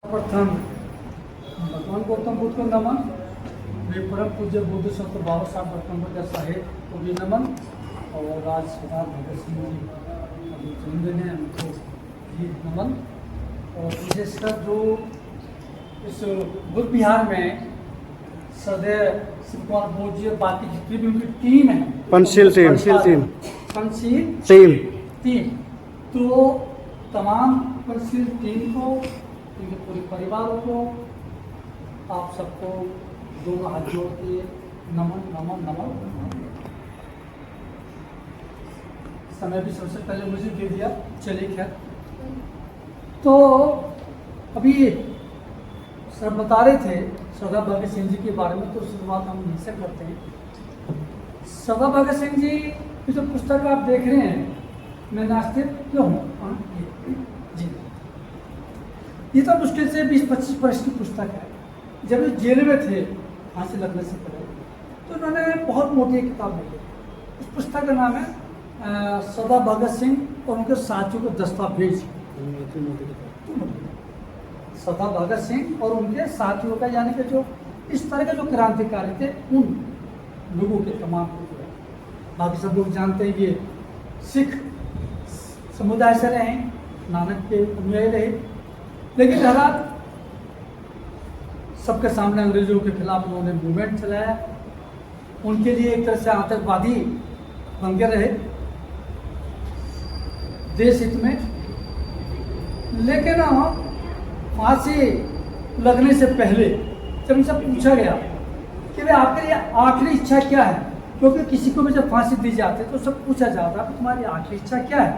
प्रथम भगवान गौतम बुद्ध को नमन, वे परम पूज्य बुद्ध सत्र बाबा साहब भट्टनागर साहेब को भी नमन, और आज सरदार भगत सिंह जी अभी जन्मदिन है, उनको भी नमन। और विशेषकर जो इस बुद्ध विहार में सदैव शिव कुमार बोध जी और बाकी जितनी भी उनकी टीम है, पंचशील टीम, तो तमाम पंचशील टीम को, उनके पूरे परिवारों को, आप सबको दोनों हाथ जोड़ के नमन नमन नमन। समय भी सबसे पहले मुझे दे दिया, चलिए खैर। तो अभी सर बता रहे थे सरदार भगत सिंह जी के बारे में, तो शुरुआत हम यहीं से करते हैं। सरदार भगत सिंह जी की जो पुस्तक आप देख रहे हैं, मैं नाश्ते क्यों हूँ जी, ये तो मुश्किल से 20-25 वर्ष की पुस्तक है। जब ये जेल में थे फांसी लगने से पहले, तो उन्होंने बहुत मोटी एक किताब लिखी। उस पुस्तक का नाम है सरदार भगत सिंह और उनके साथियों का दस्तावेज। सरदार भगत सिंह और उनके साथियों का, यानी कि जो इस तरह के जो क्रांतिकारी थे, उन लोगों के तमाम को जो है, बाकी सब लोग जानते हैं ये सिख समुदाय से रहे, नानक के अनुयायी रहे, लेकिन हालात सबके सामने अंग्रेजों के खिलाफ उन्होंने मूवमेंट चलाया, उनके लिए एक तरह से आतंकवादी बन के रहे देश हित में। लेकिन फांसी लगने से पहले जब उनसे पूछा गया कि वे आपके लिए आखिरी इच्छा क्या है, क्योंकि किसी को भी जब फांसी दी जाती है तो सब पूछा जाता है तुम्हारी आखिरी इच्छा क्या है,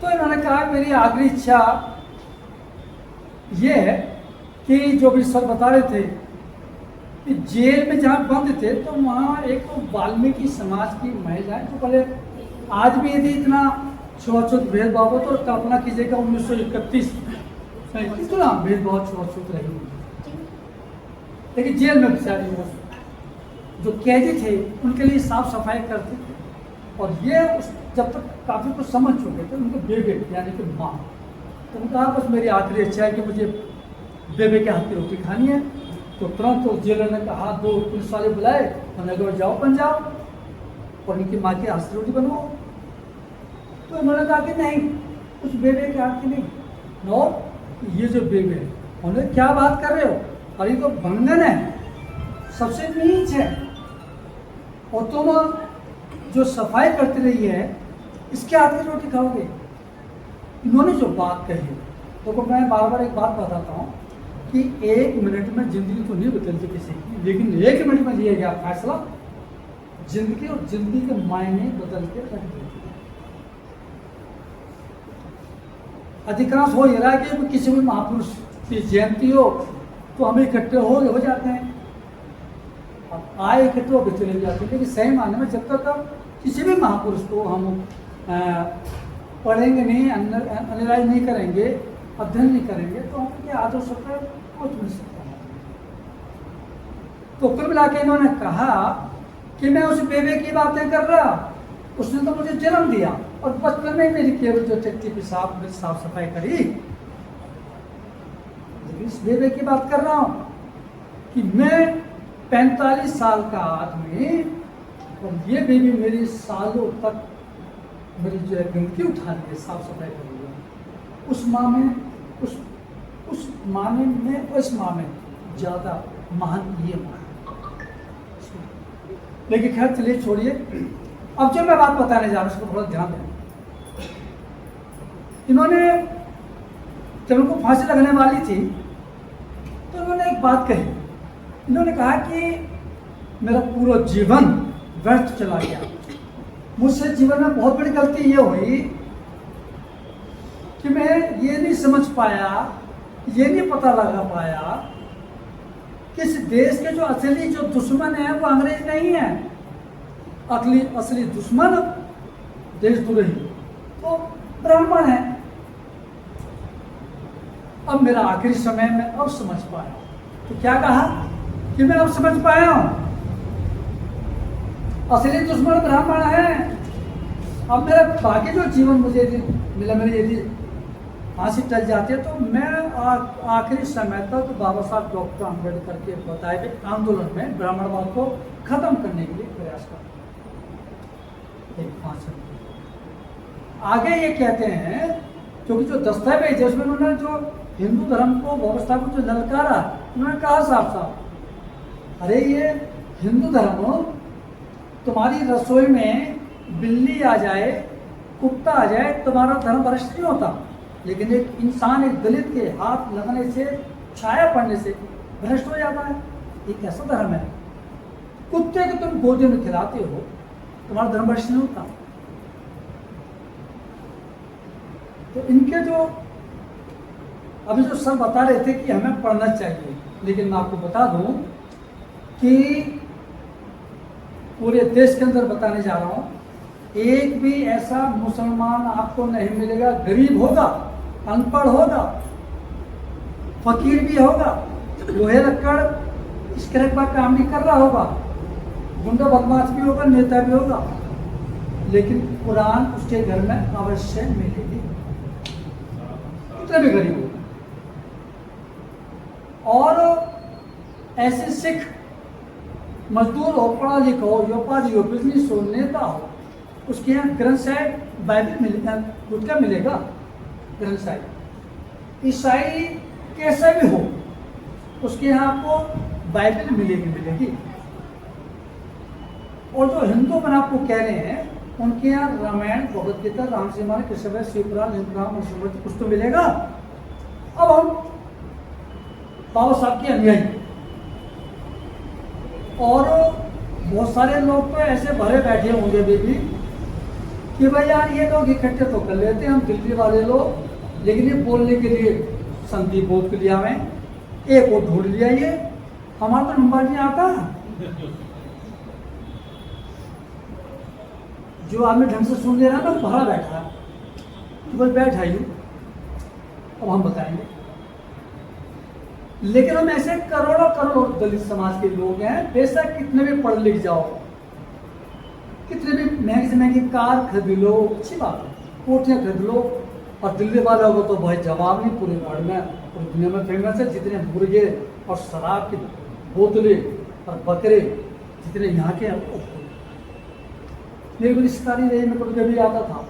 तो इन्होंने कहा मेरी आखिरी इच्छा ये है कि जो भी सर बता रहे थे कि जेल में जहाँ बंद थे, तो वहाँ एक तो वाल्मीकि समाज की महिलाएं, तो पहले आज भी यदि इतना छुआछूत भेदभाव हो तो कल्पना कीजिएगा 1931 इतना भेदभाव छुआछूत रही। लेकिन जेल में बेचारी वो जो कैदी थे उनके लिए साफ सफाई करते थे, और ये जब तक काफ़ी कुछ समझ चुके थे, उनके बेबे यानी कि माँ, तो उनका बस मेरी आखिरी इच्छा है कि मुझे बेबे के हाथ की रोटी खानी है। तो तुरंत तो जेलर ने कहा, 2 पुलिस वाले बुलाए, उन्होंने कहा जाओ पंजाब और इनकी माँ की हाथ की रोटी बनवाओ। तो उन्होंने कहा कि नहीं, उस बेबे के हाथ की नहीं, और ये जो बेबे है, उन्होंने क्या बात कर रहे हो, और ये तो बंधन है, सबसे नीच है, और तुम जो सफाई करती रही है इसके हाथ की रोटी खाओगे। इन्होंने जो बात कही, तो मैं बार बार एक बात बताता हूँ कि 1 मिनट में जिंदगी तो नहीं बदलती किसी की, लेकिन 1 मिनट में लिया गया फैसला जिंदगी और जिंदगी के मायने बदल के रख देती है। अधिकांश हो ये रहा है कि किसी भी महापुरुष की जयंती हो तो हम इकट्ठे हो जाते हैं, अब आए इकट्ठे होकर चले जाते हैं, लेकिन सही मायने में जब तक हम किसी भी महापुरुष को हम पढ़ेंगे नहीं, एनालाइज नहीं करेंगे, अध्ययन नहीं करेंगे, तो हम उनके आदर्शों पर पहुँच नहीं सकते। तो कुल मिला के इन्होंने कहा कि मैं उस बेबे की बातें कर रहा, उसने तो मुझे जन्म दिया और बचपन में मेरी केवल जो टट्टी पेशाब में साफ सफाई करी, इस बेबे की बात कर रहा हूँ कि मैं 45 साल का आदमी, और ये बेबी मेरी सालों तक मेरी जो है गंदगी उठा रही है, साफ सफाई कर रही है। उस माँ में उस माँ में ज़्यादा महान ये माँ है। लेकिन खैर चलिए छोड़िए, अब जो मैं बात बताने जा रहा हूँ उसको थोड़ा ध्यान दें। इन्होंने जब उनको फांसी लगने वाली थी तो इन्होंने एक बात कही, इन्होंने कहा कि मेरा पूरा जीवन व्यर्थ चला गया, मुझसे जीवन में बहुत बड़ी गलती ये हुई कि मैं ये नहीं समझ पाया, ये नहीं पता लगा पाया कि इस देश के जो असली जो दुश्मन है वो अंग्रेज नहीं है, असली दुश्मन देशद्रोही तो ब्राह्मण है। अब मेरा आखिरी समय में अब समझ पाया, तो क्या कहा कि मैं अब समझ पाया हूं, असली दुश्मन ब्राह्मण है। अब मेरा बाकी जो जीवन मुझे मिला, मेरी यदि फांसी टल जाती है। तो मैं आखिरी समय तक बाबा साहब डॉक्टर अम्बेडकर के बताए गए आंदोलन में ब्राह्मणवाद को खत्म करने के लिए प्रयास करता एक फांसी। आगे ये कहते हैं, क्योंकि जो दस्तावेज है उसमें उन्होंने जो हिंदू धर्म को व्यवस्था को जो ललकारा, उन्होंने कहा साफ साफ, अरे ये हिंदू धर्म तुम्हारी रसोई में बिल्ली आ जाए, कुत्ता आ जाए, तुम्हारा धर्म भ्रष्ट नहीं होता, लेकिन एक इंसान, एक दलित के हाथ लगने से, छाया पड़ने से भ्रष्ट हो जाता है। ये कैसा धर्म है? कुत्ते को तुम गोदी में खिलाते हो, तुम्हारा धर्म भ्रष्ट नहीं होता। तो इनके जो अभी जो सर बता रहे थे कि हमें पढ़ना चाहिए, लेकिन मैं आपको बता दूं कि पूरे देश के अंदर बताने जा रहा हूं, एक भी ऐसा मुसलमान आपको नहीं मिलेगा, गरीब होगा, अनपढ़ होगा, फकीर भी होगा, लोहे लक्कड़ इस तरह का काम नहीं कर रहा होगा, गुंडा बदमाश भी होगा, नेता भी होगा, लेकिन कुरान उसके घर में अवश्य मिलेगी, कितने भी गरीब होगा। और ऐसे सिख मजदूर हो, पढ़ा लिखा हो, व्यापारी हो, बिजनेस हो, नेता हो, उसके यहाँ ग्रंथ साहिब बाइबल मिलेगा, खुद का मिलेगा ग्रंथ साहिब। ईसाई कैसा भी हो, उसके यहाँ आपको बाइबल मिलेगी। और जो हिंदू बना आपको कह रहे हैं, उनके यहाँ रामायण, भगवद गीता, राम सीमा, कृष्ण, शिवपुराण, हिंदुराम और श्रीमद कुछ तो मिलेगा। अब हम बाबा साहब के अनुयायी, और बहुत सारे लोग तो ऐसे भरे बैठे होंगे भी कि भाई यार ये लोग इकट्ठे तो कर लेते हैं हम दिल्ली वाले लोग, लेकिन ये बोलने के लिए संदीप बोध के लिए हमें एक और ढूंढ लिया, ये हमारा तो नंबर नहीं आता। जो आदमी ढंग से सुन ले रहा है ना, भरा बैठा है, तो बस बैठ आइए, अब हम बताएंगे। लेकिन हम ऐसे करोड़ों करोड़ दलित समाज के लोग हैं, बेशक कितने भी पढ़ लिख जाओ, कितने भी महंगी से महंगी कार खरीद लो, अच्छी बात है, कोठियाँ खरीद लो, और दिल्ली वालों को तो भाई जवाब नहीं, पूरे वर्ल्ड में, पूरी दुनिया में फेमस है। जितने मुर्गे और शराब की बोतलें और बकरे जितने यहाँ के हैं, मेरी बड़ी शिकारी रही, मैं कभी कभी आता था,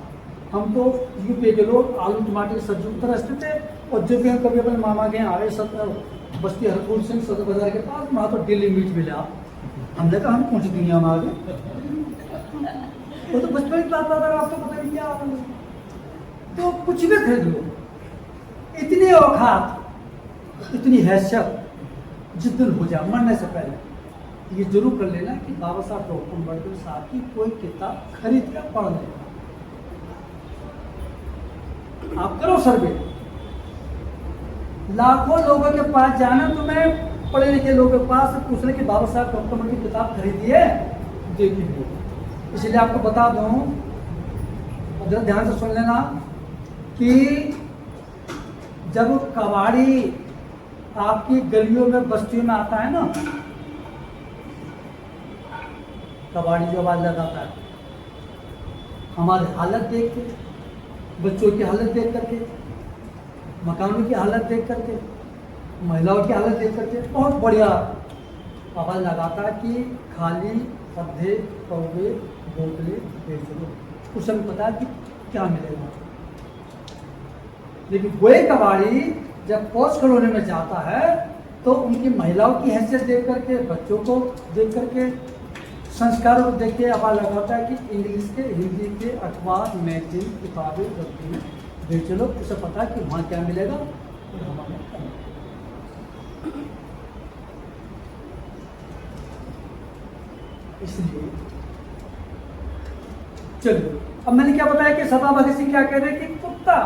हम तो यूपी के लोग आलू टमाटर की सब्जी तरसते थे, और जब भी हम कभी अपने मामा के यहाँ आ रहे बस्ती हरपुर सिंह सदर बाजार के पास, वहाँ तो डेली मीट मिला। हमने कहा हम कौन सी दुनिया में आ गए, वो तो बचपन की बात था, आपको पता नहीं क्या। तो कुछ भी खरीद लो, इतनी औकात, इतनी हैसियत, जिस दिन हो जाए मरने से पहले ये जरूर कर लेना कि बाबा साहब डॉक्टर अम्बेडकर साहब की कोई किताब खरीद कर पढ़ लेना। आप करो सर्वे, लाखों लोगों के पास जाना, तुम्हें पढ़े लिखे लोगों के पास पूछने कि बाबा साहब डॉक्टर अम्बेडकर की किताब खरीदी है, देखिए। इसलिए आपको बता दूं, जरा ध्यान से सुन लेना, कि जब कबाड़ी आपकी गलियों में बस्तियों में आता है ना, कबाड़ी जो आवाज लगाता है, हमारी हालत देख के, बच्चों की हालत देख करके, मकानों की हालत देख करके, महिलाओं की हालत देख करके बहुत बढ़िया आवाज लगाता है कि खाली पौधे, कौवे, बोतलें बेच दो, उसे हमें पता है कि क्या मिलेगा। लेकिन वही कबाड़ी जब पौष कॉलोनी में जाता है, तो उनकी महिलाओं की हैसियत देख करके, बच्चों को देख करके, संस्कारों को देख के आवाज लगाता है कि इंग्लिश के, हिंदी के अखबार, मैगजीन, किताबें रखती हैं, बेच लो, उसे पता है कि वहाँ क्या मिलेगा और हमारे क्या मिलेगा। इसलिए चलिए, अब मैंने क्या बताया कि सरदार भगत सिंह क्या कह रहे हैं कि कुत्ता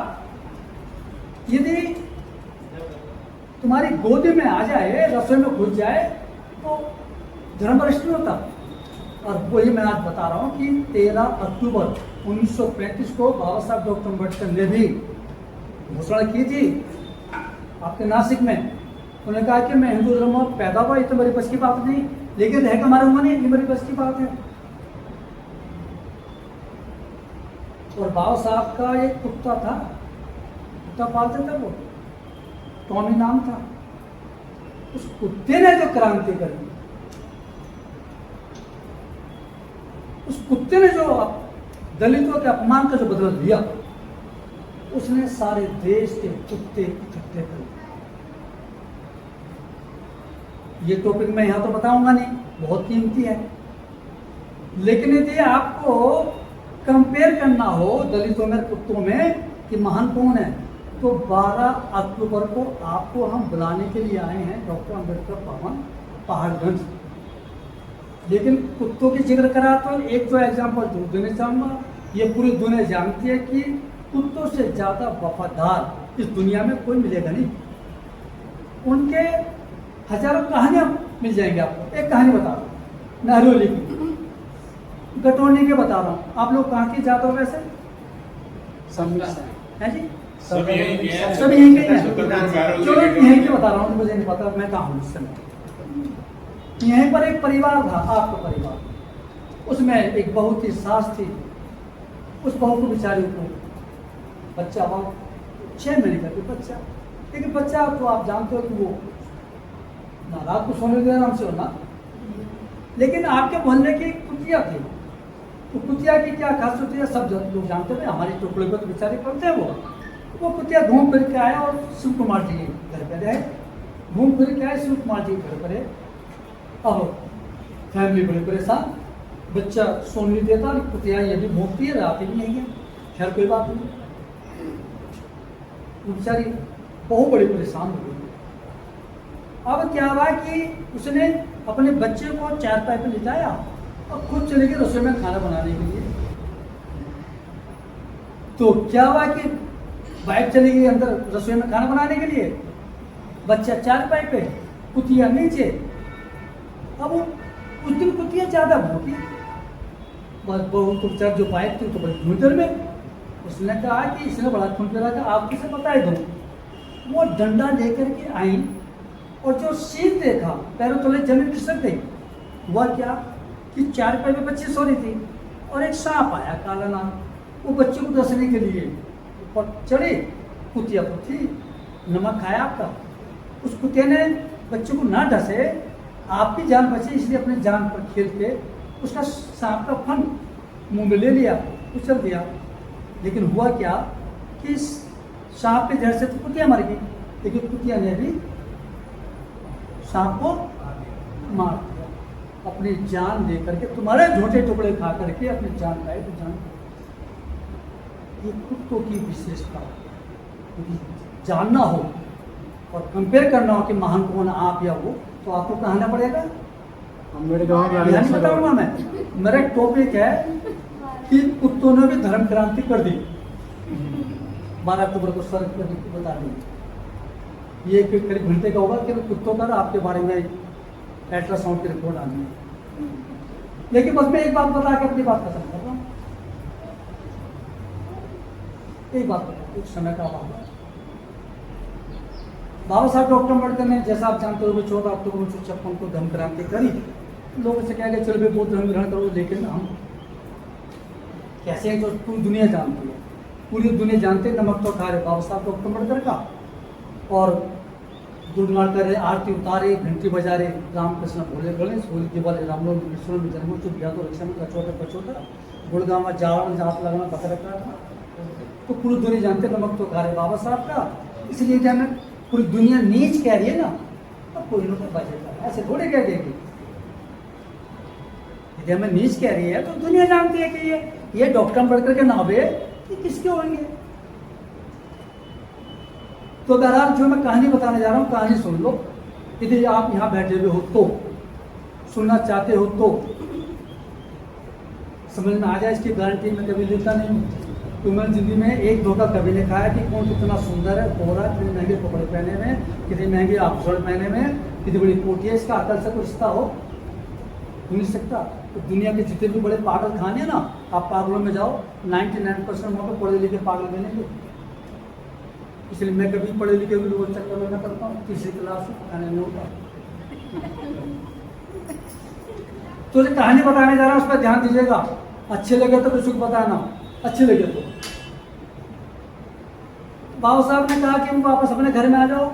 यदि तुम्हारी गोदी में आ जाए, रसोई में घुस जाए, तो धर्म भ्रष्ट नहीं होता। और वही मैं आज बता रहा हूँ कि 13 अक्टूबर 1935 को बाबा साहब डॉक्टर अम्बेडकर ने भी घोषणा की थी आपके नासिक में। उन्होंने कहा कि मैं हिंदू धर्म में पैदा हुआ, ये तो मेरी बस की बात नहीं, लेकिन रहेगा हमारे मन ये मेरी बस की बात है। और बाबा साहब का एक कुत्ता था, कुत्ता पालते थे वो, टॉमी नाम था। उस कुत्ते ने जो क्रांति करी, उस कुत्ते ने जो दलितों के अपमान का जो बदला लिया, उसने सारे देश के कुत्ते इकट्ठे कर दिए। ये टॉपिक मैं यहाँ तो बताऊंगा नहीं, बहुत कीमती है, लेकिन यदि आपको कंपेयर करना हो दलितों में कुत्तों में कि महान कौन है, तो 12 अक्टूबर को आपको हम बुलाने के लिए आए हैं डॉक्टर अंबेडकर भवन पहाड़गंज। लेकिन कुत्तों की जिक्र करा तो एक तो एग्जाम्पल दूर देना चाहूँगा। ये पूरी दुनिया जानती है कि कुत्तों से ज़्यादा वफादार इस दुनिया में कोई मिलेगा नहीं। उनके हजारों कहानियाँ मिल जाएंगी आपको। एक कहानी बता रहा हूँ, नहरोली की, गटोनी के बता रहा हूँ। आप लोग कहाँ की जाते हो वैसे? है जी, सब यहीं के हैं। चलो यहीं के बता रहा हूँ, मुझे नहीं पता मैं कहाँ हूँ इस समय। यहीं पर एक परिवार था, आपका परिवार, उसमें एक बहू की सास थी। उस बहू को बेचारी को बच्चा हुआ 6 महीने का भी बच्चा, लेकिन बच्चा तो आप जानते हो कि वो ना रात को सोने देना आराम से होना। लेकिन आपके मोहल्ले की कुतिया थी, तो कुतिया की क्या खास होती है सब लोग जानते थे। हमारे टुकड़े पर तो बेचारे पड़ते हैं वो कुतिया घूम फिर के आया और शिव कुमार जी के घर पर रहे। घूम फिर के आए शिव कुमार जी के घर पर। अब फैमिली बड़ी परेशान, बच्चा सोने नहीं देता, कुतिया ये भी भोंकती है, रात ही नहीं है। खैर कोई बात नहीं, बेचारी बहुत बड़ी परेशान हो गई। अब क्या हुआ कि उसने अपने बच्चे को चारपाई पे लिटाया और खुद चले गए रसोई में खाना बनाने के लिए। तो क्या हुआ कि वाइफ चली गई अंदर रसोई में खाना बनाने के लिए, बच्चा चारपाई पे, कुतिया नीचे। अब उस दिन कुतिया ज्यादा भूखी, बस बहू तो बेचार जो वाइफ थी तो बड़ी भूतर में। उसने कहा कि इसने बड़ा खून करा था, आप किसे बताए दो। वो डंडा लेकर के आई और जो सीन देखा पैरों तले जमीन खिसक गई। हुआ क्या कि चारपाई पे बच्ची सो रही थी और एक सांप आया काला नाग, वो बच्चे को डसने के लिए ऊपर चढ़े। कुतिया को थी नमक खाया आपका, उस कुतिया ने बच्चे को ना डसे, आपकी जान बचे इसलिए अपनी जान पर खेल के उसका सांप का फन मुंह में ले लिया, उछल दिया। लेकिन हुआ क्या कि सांप के जहर से तो कुतिया मर गई, लेकिन कुतिया ने भी सांप को मार दिया अपनी जान लेकर के। तुम्हारे झूठे टुकड़े खा करके अपनी जान लाए तो जान। ये कुत्तों की विशेषता, जानना हो और कंपेयर करना हो कि महान कौन आप या वो, तो आपको कहना पड़ेगा। नहीं बताऊंगा मैं, मेरा टॉपिक है कि कुत्तों ने भी धर्म क्रांति कर दी। 12 अक्टूबर को सर बता दी। ये करीब घंटे का होगा कि कुत्तों का आपके बारे में अल्ट्रासाउंड की रिपोर्ट आनी है। लेकिन बस मैं एक बात बता के अपनी बात खत्म कर रहा हूँ। एक बात बता, कुछ समय का अभाव है। बाबा साहब डॉक्टर अम्बेडकर ने, जैसा आप जानते हो, 14 अक्टूबर 1956 को धर्म क्रांति करी। लोगों से कह गए चलो भाई बौद्ध धर्म ग्रहण करो, लेकिन हम कैसे हैं जो पूरी दुनिया जानती है, पूरी दुनिया जानते हैं नमक तो खा रहे बाबा साहब डॉक्टर अम्बेडकर का। और गुणगान करे, आरती उतारे, घंटी बजा रहे, रामकृष्ण भोले भोले, होली दिवाली रामनवमी कृष्ण जन्मों तो बिया तो रक्षा में कचौटा कचौटा, गुड़गांव में जाड़ जाप लगाना बता रखा था। तो पूरी दुनिया जानते नमक तो खा रहे बाबा साहब का। इसलिए जब मैं पूरी दुनिया नीच कह रही है ना, तो कोई ना कोई बचेगा, ऐसे थोड़े कह देगी। यदि हमें नीच कह रही है तो दुनिया जानती है कि ये डॉक्टर अम्बेडकर के नावे ये किसके होंगे। तो बहरहाल जो मैं कहानी बताने जा रहा हूँ, कहानी सुन लो। यदि आप यहाँ बैठे हुए हो तो, सुनना चाहते हो तो समझ में आ जाए, इसकी गारंटी मैं कभी लेता नहीं हूँ। तो मैंने जिंदगी में एक धोखा कभी नहीं खाया कि कौन कितना सुंदर है, कोहरा, कितने महंगे कपड़े पहने में, कितने महंगे आभूषण पहने में, कितनी बड़ी कोठी है, इसका अकल से कोई रिश्ता हो नहीं सकता। तो दुनिया के जितने भी बड़े पागल खाने हैं ना, आप पागलों में जाओ, 99% वहाँ पर पढ़े लिखे पागल मिलेंगे। इसलिए मैं कभी पढ़े लिखे लोगों के चक्कर में न करता हूँ, तीसरी क्लास से खाने में होता। तो जो कहानी बताने जा रहा हूँ उस पर ध्यान दीजिएगा। अच्छे लगे तो कुछ बताना, अच्छे लगे तो। बाबा साहब ने कहा कि वापस अपने घर में आ जाओ,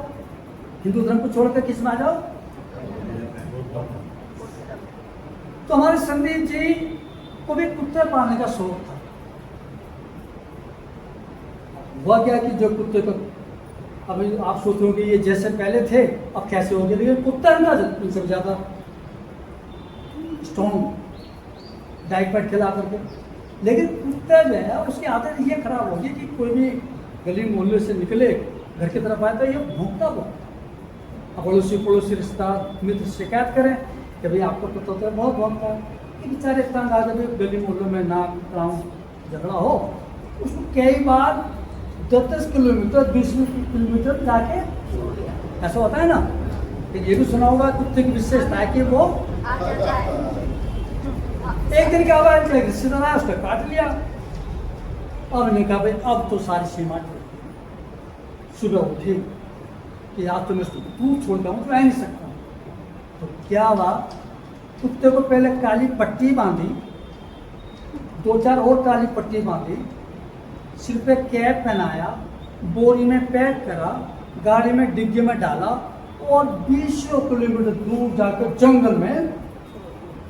हिंदू धर्म को छोड़कर किस में आ जाओ। तो हमारे संदीप जी को भी कुत्ते पालने का शौक था। हुआ क्या कि जो कुत्ते को, अभी आप सोचोगे ये जैसे पहले थे अब कैसे हो गए, लेकिन कुत्ता इनका इनसे ज्यादा स्ट्रॉन्ग डाइट पैट खिला करके। लेकिन कुत्ता जो है उसकी आदत ये खराब होगी कि कोई भी गली मोहल्ले से निकले घर की तरफ आए तो ये भूखता बहुत। अब पड़ोसी रिश्तेदार मित्र शिकायत करें कि भाई आपको कुत्ता तो बहुत भौंकता है, कि बेचारे तंग आ जाए गली मोहल्लों में ना झगड़ा हो, उसको कई बार 10-10 किलोमीटर 20 किलोमीटर जाके, ऐसा होता है ना। कि ये भी सुना होगा कुत्ते की विशेषता है कि वो एक दिन क्या हुआ, रिश्तेदार आया उसका काट लिया। अब ने कहा भाई अब तो सारी सीमा टूट। सुबह उठी कि आज तो मैं तू छोड़ता हूँ, तो रह नहीं सकता। तो क्या हुआ, कुत्ते को पहले काली पट्टी बांधी, 2-4 और काली पट्टी बांधी, सिर पे कैप पहनाया, बोरी में पैक करा, गाड़ी में डिग्गी में डाला और 20 किलोमीटर दूर जाकर जंगल में,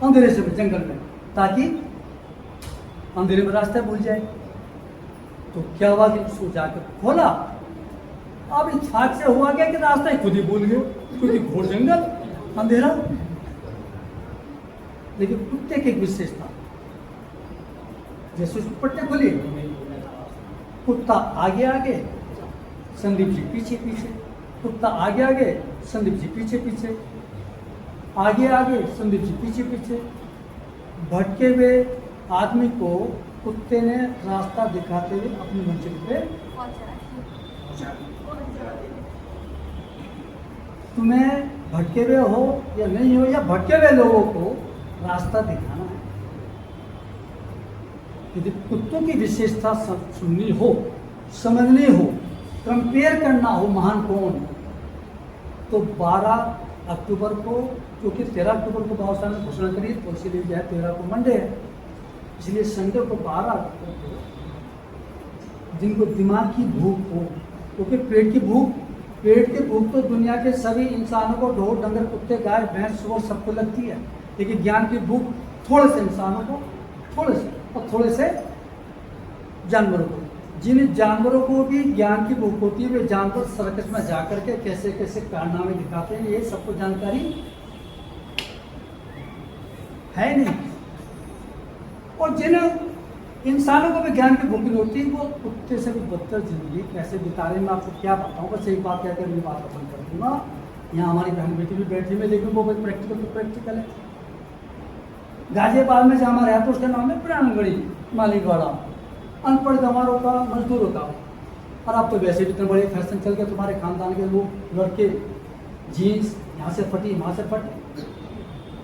अंधेरे से जंगल में, ताकि अंधेरे में रास्ता भूल जाए। तो क्या हुआ कि उसको जाकर खोला, अब इत्तेफाक से हुआ क्या कि रास्ता ही खुद ही भूल गए, क्योंकि घोर जंगल अंधेरा। लेकिन कुत्ते की एक विशेषता, जैसे उसकी पट्टी खुली, कुत्ता आगे आगे, संदीप जी पीछे पीछे, कुत्ता आगे आगे, संदीप जी पीछे पीछे, आगे आगे, संदीप जी पीछे पीछे। भटके हुए आदमी को कुत्ते ने रास्ता दिखाते हुए अपनी मंजिल पे तुम्हें भटके हुए हो या नहीं हो, या भटके हुए लोगों को रास्ता दिखाना है। यदि कुत्तों की विशेषता सुननी हो, समझनी हो, कंपेयर करना हो महान कौन, तो 12 अक्टूबर को, क्योंकि 13 अक्टूबर को बाबा साहब ने घोषणा करी, तो इसीलिए जो है 13 को मंडे है, इसलिए संडे को 12 अक्टूबर को जिनको दिमाग की भूख हो, क्योंकि पेट की भूख तो दुनिया के सभी इंसानों को, ढोर डंगर कुत्ते गाय भैंस वो सबको लगती है, लेकिन ज्ञान की भूख थोड़े से इंसानों को, थोड़े से, और थोड़े से जानवरों को। जिन जानवरों को भी ज्ञान की भूख होती है, वे जानवर सर्कस में जाकर के कैसे कैसे कारनामे दिखाते हैं, ये सबको जानकारी है नहीं। और जिन इंसानों को भी ज्ञान की भूख नहीं होती, वो कुत्ते से भी बदतर जिंदगी कैसे बिता रहे हैं, मैं आपको क्या बताऊँ। बस एक बात कहकर मैं बात खत्म कर दूंगा। यहाँ हमारी बहन बेटी भी बैठी हुई, लेकिन वो भाई प्रैक्टिकल तो प्रैक्टिकल है। गाजियाबाद में जहाँ हमारा है तो उसका नाम है पुरानगढ़ी मालिकवाड़ा, अनपढ़ गंवारों का, मजदूरों का। और अब तो वैसे भी इतने बड़े फैशन चल गए, तुम्हारे खानदान के लोग लड़के जीन्स यहाँ से फटी वहाँ से फटी,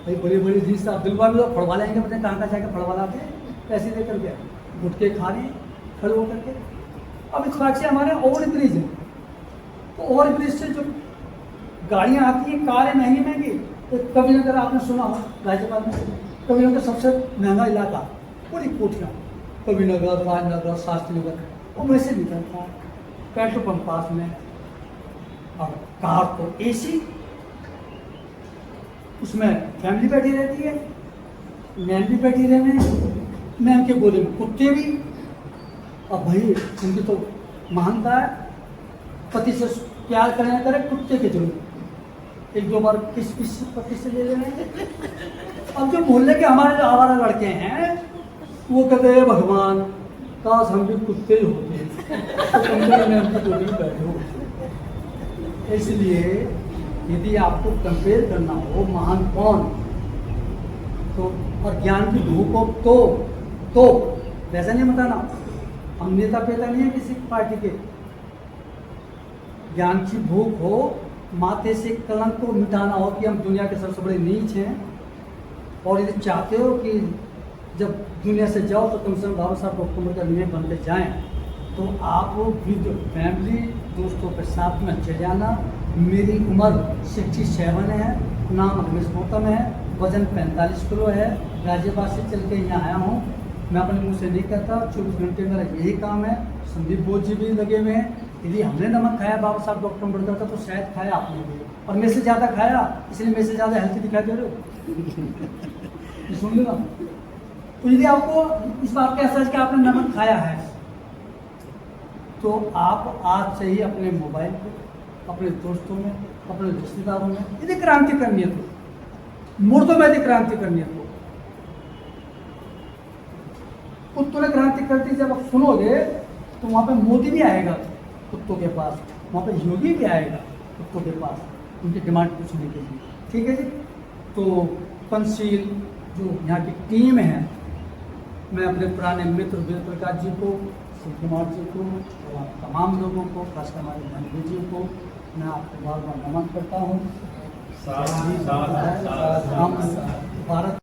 भाई बड़ी बड़ी जीन्स आप दिलवा भी लोग फड़वा लेंगे, पता कहाँ जाकर फड़वा लाते हैं, पैसे देकर के गुटके खा रहे खड़े होकर के। अब इस बात से हमारे ओवर ब्रिज है, तो ओवर ब्रिज से जो गाड़ियाँ आती हैं, कारें महंगी महंगी, तो कभी अगर आपने सुना हो गाजियाबाद में कभी नगर सबसे महंगा इलाका, पूरी कोठियाँ, कभी नगर, राजनगर, शास्त्री नगर, वो वैसे निकलता है। पेट्रोल पंप पास में, और कार तो एसी, उसमें फैमिली बैठी रहती है, मैन भी बैठी रहने हैं, मैन के गोले में कुत्ते भी। अब भाई उनकी तो महानता है, पति से प्यार करें ना करें, कुत्ते के जरूर 1-2 बार किस पति से ले लेंगे। अब जो मोहल्ले के हमारे जो आवारा लड़के हैं, वो कहते हैं भगवान काश हम भी कुत्ते ही होते, तो में हमकी जोड़ी में बैठे हो। इसलिए यदि आपको कंपेयर करना हो महान कौन, तो और ज्ञान की भूख हो तो वैसा नहीं बताना, हम नेता पेता नहीं है किसी पार्टी के। ज्ञान की भूख हो, माथे से कलंक को मिटाना हो कि हम दुनिया के सबसे बड़े नीच हैं, और यदि चाहते हो कि जब दुनिया से जाओ तो कम से कम बाबा साहब हुकूमत का नियम बन के जाएँ, तो आप विद फैमिली दोस्तों के साथ में चले जाना। मेरी उम्र 67 है, नाम रमेश गौतम है, वजन 45 किलो है, गाजियाबाद से चल के यहाँ आया हूँ। मैं अपने मुंह से नहीं कहता, 24 घंटे मेरा यही काम है। संदीप बोध जी भी लगे हुए हैं, यदि हमने नमक खाया बाबा साहब डॉक्टर अम्बेडकर का, तो शायद खाया आपने भी, और मेरे से ज़्यादा खाया, इसलिए मेरे से ज़्यादा हेल्थी दिखाई दे रहे हो। ये सुन लेना। तो यदि आपको इस बात का एहसास कि आपने नमक खाया है, तो आप आज से ही अपने मोबाइल पे, अपने दोस्तों में, अपने रिश्तेदारों में यदि क्रांति करनी है तो, मुर्दों में यदि क्रांति करनी है तो, कुत्तों ने क्रांति करती जब आप सुनोगे तो वहाँ पे मोदी भी आएगा कुत्तों के पास, वहाँ पे योगी भी आएगा कुत्तों के पास, उनकी डिमांड पूछने के लिए। ठीक है जी। तो पंचशील जो यहाँ की टीम है, मैं अपने पुराने मित्र वेद प्रकाश जी को, शिव कुमार जी को और तमाम लोगों को, खासकर हमारे गांधी जी को मैं आपको बार बार नमन करता हूँ। हम भारत